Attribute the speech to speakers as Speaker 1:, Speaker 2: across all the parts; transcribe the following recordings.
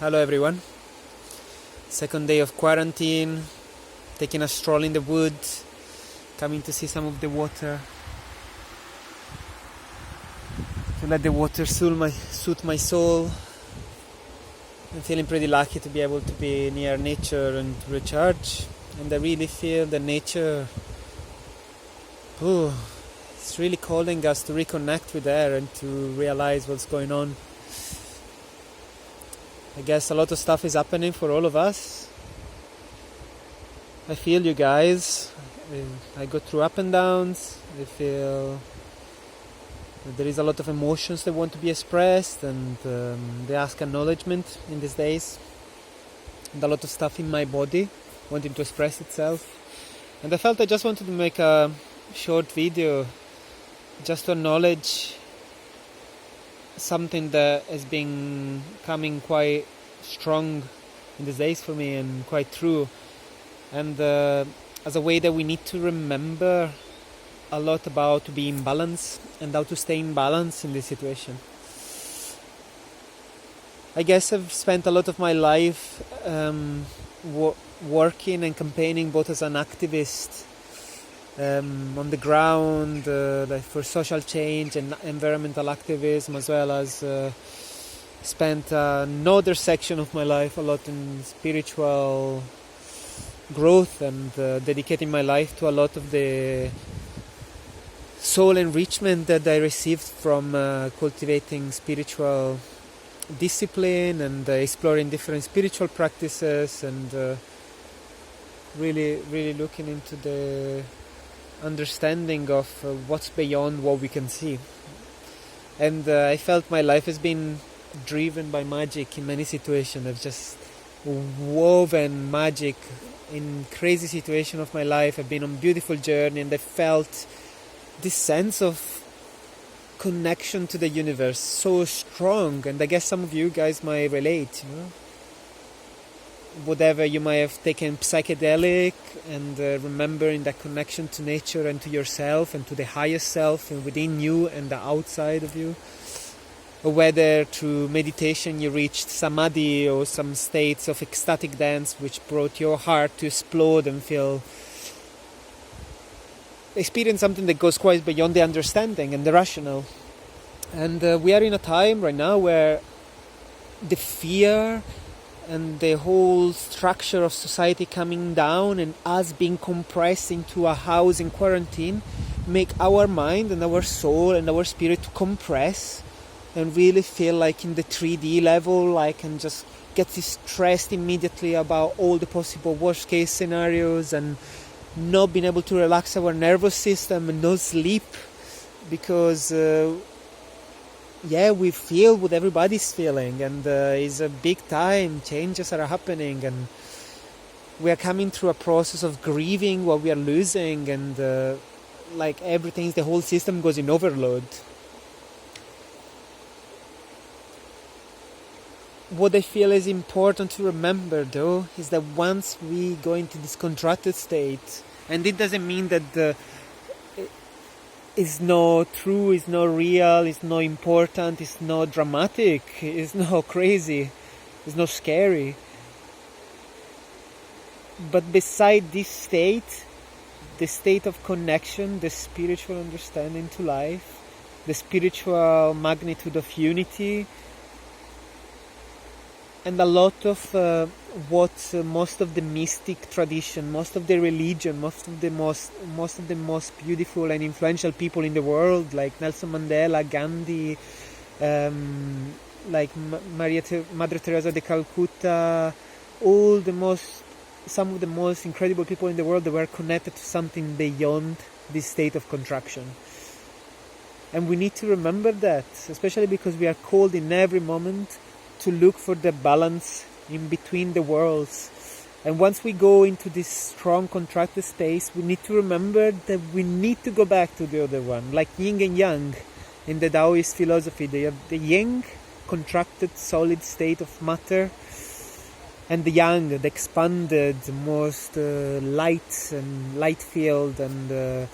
Speaker 1: Hello everyone. Second day of quarantine, taking a stroll in the woods, coming to see some of the water, to let the water soothe my soul. I'm feeling pretty lucky to be able to be near nature and to recharge. And I really feel that nature, it's really calling us to reconnect with her and to realize what's going on. I guess a lot of stuff is happening for all of us. I feel you guys. I go through up and downs. I feel that there is a lot of emotions that want to be expressed, and they ask acknowledgement in these days. And a lot of stuff in my body wanting to express itself. And I felt I just wanted to make a short video just to acknowledge something that has been coming quite strong in these days for me and quite true, and as a way that we need to remember a lot about to be in balance and how to stay in balance in this situation. I guess I've spent a lot of my life working and campaigning both as an activist on the ground, like for social change and environmental activism, as well as spent another section of my life a lot in spiritual growth and dedicating my life to a lot of the soul enrichment that I received from cultivating spiritual discipline and exploring different spiritual practices, and really looking into the understanding of what's beyond what we can see. And I felt my life has been driven by magic in many situations. I've just woven magic in crazy situations of my life. I've been on a beautiful journey, and I felt this sense of connection to the universe so strong. And I guess some of you guys might relate, whatever you might have taken psychedelic, and remembering that connection to nature and to yourself and to the highest self and within you and the outside of you, or whether through meditation you reached samadhi or some states of ecstatic dance which brought your heart to explode and experience something that goes quite beyond the understanding and the rational. And we are in a time right now where the fear and the whole structure of society coming down and us being compressed into a house in quarantine make our mind and our soul and our spirit to compress and really feel like in the 3D level, like, and just get stressed immediately about all the possible worst case scenarios, and not being able to relax our nervous system and no sleep because we feel what everybody's feeling, and it's a big time. Changes are happening, and we are coming through a process of grieving what we are losing, and everything, the whole system goes in overload. What I feel is important to remember, though, is that once we go into this contracted state, and it doesn't mean that it's not true, it's not real, it's not important, it's not dramatic, it's not crazy, it's not scary. But beside this state, the state of connection, the spiritual understanding to life, the spiritual magnitude of unity, and a lot of what most of the mystic tradition, most of the religion, most of the most beautiful and influential people in the world, like Nelson Mandela, Gandhi, Mother Teresa de Calcutta, some of the most incredible people in the world that were connected to something beyond this state of contraction. And we need to remember that, especially because we are called in every moment to look for the balance in between the worlds. And once we go into this strong contracted space, we need to remember that we need to go back to the other one, like yin and yang in the Taoist philosophy. They have the yin, contracted solid state of matter, and the yang, the expanded, most light and light field, and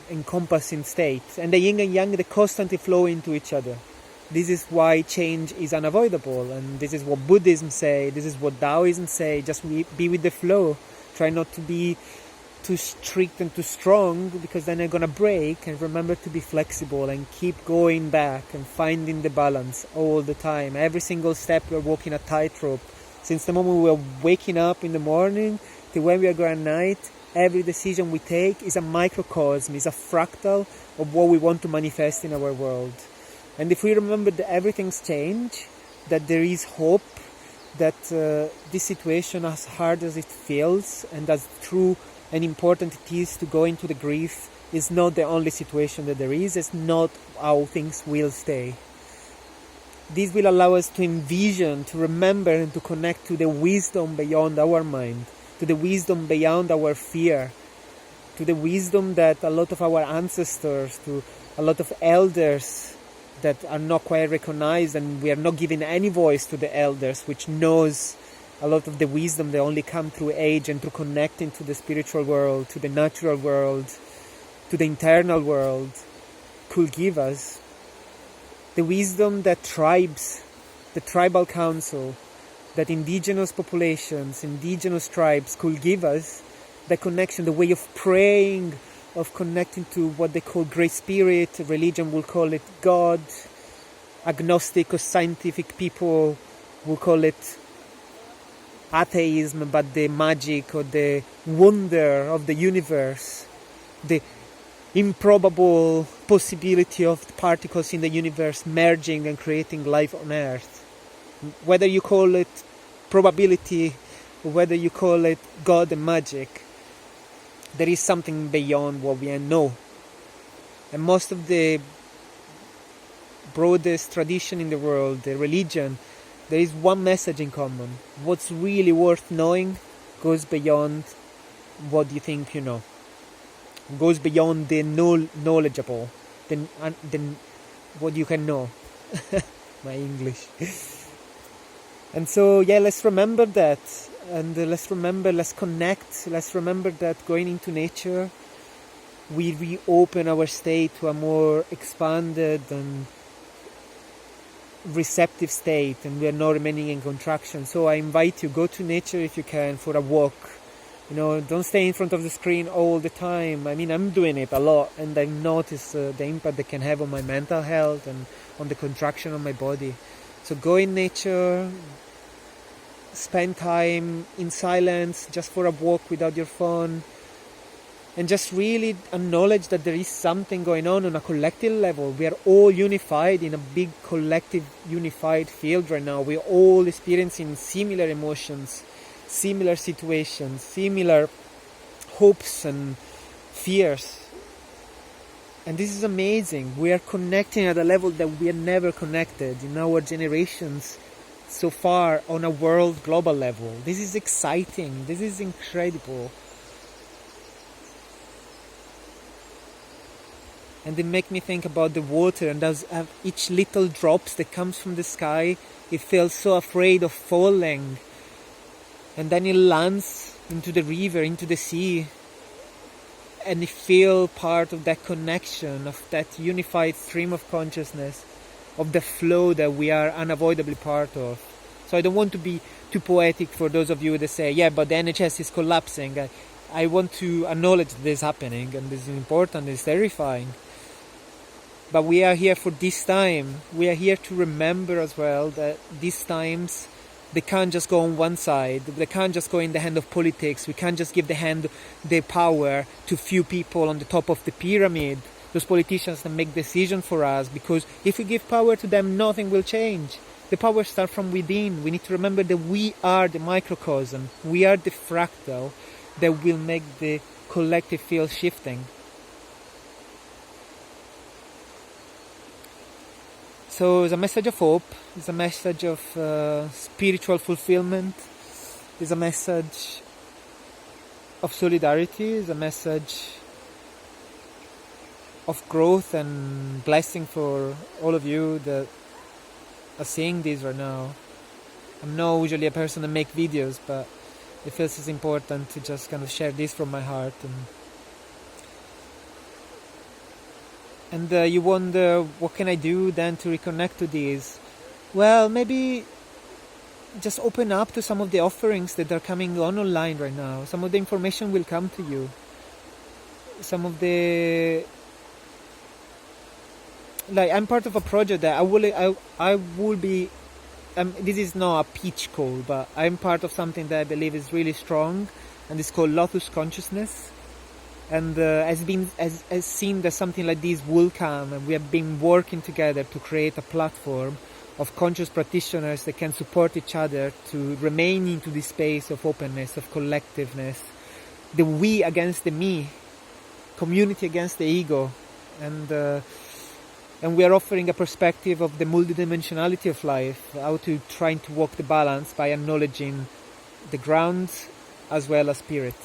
Speaker 1: encompassing state. And the yin and yang, they constantly flow into each other. This is why change is unavoidable, and this is what Buddhism say, this is what Taoism say. Just be with the flow. Try not to be too strict and too strong, because then you're gonna break. And remember to be flexible and keep going back and finding the balance all the time. Every single step we're walking a tightrope. Since the moment we're waking up in the morning to when we are going at night, every decision we take is a microcosm, is a fractal of what we want to manifest in our world. And if we remember that everything's changed, that there is hope, that this situation, as hard as it feels and as true and important it is to go into the grief, is not the only situation that there is. It's not how things will stay. This will allow us to envision, to remember, and to connect to the wisdom beyond our mind, to the wisdom beyond our fear, to the wisdom that a lot of our ancestors, to a lot of elders that are not quite recognized, and we are not giving any voice to the elders, which knows a lot of the wisdom that only come through age and through connecting to the spiritual world, to the natural world, to the internal world, could give us. The wisdom that tribes, the tribal council, that indigenous populations, indigenous tribes could give us, the connection, the way of praying, of connecting to what they call Great Spirit. Religion will call it God. Agnostic or scientific people will call it atheism, but the magic or the wonder of the universe, the improbable possibility of particles in the universe merging and creating life on Earth. Whether you call it probability or whether you call it God and magic, there is something beyond what we know. And most of the broadest tradition in the world, the religion, there is one message in common. What's really worth knowing goes beyond what you think you know. Goes beyond the knowledgeable, the what you can know. My English. And so, yeah, let's remember that. And let's connect. Let's remember that going into nature, we reopen our state to a more expanded and receptive state, and we are not remaining in contraction. So I invite you, go to nature if you can for a walk. Don't stay in front of the screen all the time. I mean, I'm doing it a lot, and I've noticed the impact it can have on my mental health and on the contraction of my body. So go in nature, spend time in silence, just for a walk without your phone, and just really acknowledge that there is something going on a collective level. We are all unified in a big collective unified field right now. We're all experiencing similar emotions, similar situations, similar hopes and fears. And this is amazing. We are connecting at a level that we are never connected in our generations so far on a world global level. This is exciting. This is incredible. And they make me think about the water, and as each little drops that comes from the sky, it feels so afraid of falling. And then it lands into the river, into the sea, and you feel part of that connection, of that unified stream of consciousness, of the flow that we are unavoidably part of. So I don't want to be too poetic for those of you that say, yeah, but the NHS is collapsing. I want to acknowledge this is happening, and this is important, it's terrifying. But we are here for this time. We are here to remember as well that these times, they can't just go on one side. They can't just go in the hand of politics. We can't just give the power to few people on the top of the pyramid, those politicians that make decisions for us, because if we give power to them, nothing will change. The power starts from within. We need to remember that we are the microcosm. We are the fractal that will make the collective field shifting. So it's a message of hope, it's a message of spiritual fulfillment, it's a message of solidarity, it's a message of growth and blessing for all of you that are seeing this right now. I'm not usually a person that makes videos, but it feels it's important to just kind of share this from my heart. and you wonder, what can I do then to reconnect to these? Well, maybe just open up to some of the offerings that are coming on online right now. Some of the information will come to you. Some of the, like, I'm part of a project that I will be, this is not a pitch call, but I'm part of something that I believe is really strong, and it's called Lotus Consciousness. And has seen that something like this will come, and we have been working together to create a platform of conscious practitioners that can support each other to remain into this space of openness, of collectiveness, the we against the me, community against the ego, and we are offering a perspective of the multidimensionality of life, how to trying to walk the balance by acknowledging the ground as well as spirit.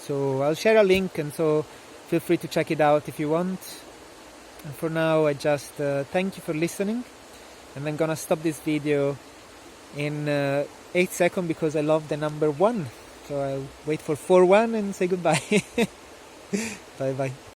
Speaker 1: So I'll share a link, and so feel free to check it out if you want. And for now, I just thank you for listening, and I'm gonna stop this video in 8 seconds because I love the number 1. So I'll wait for 4-1 and say goodbye. Bye bye.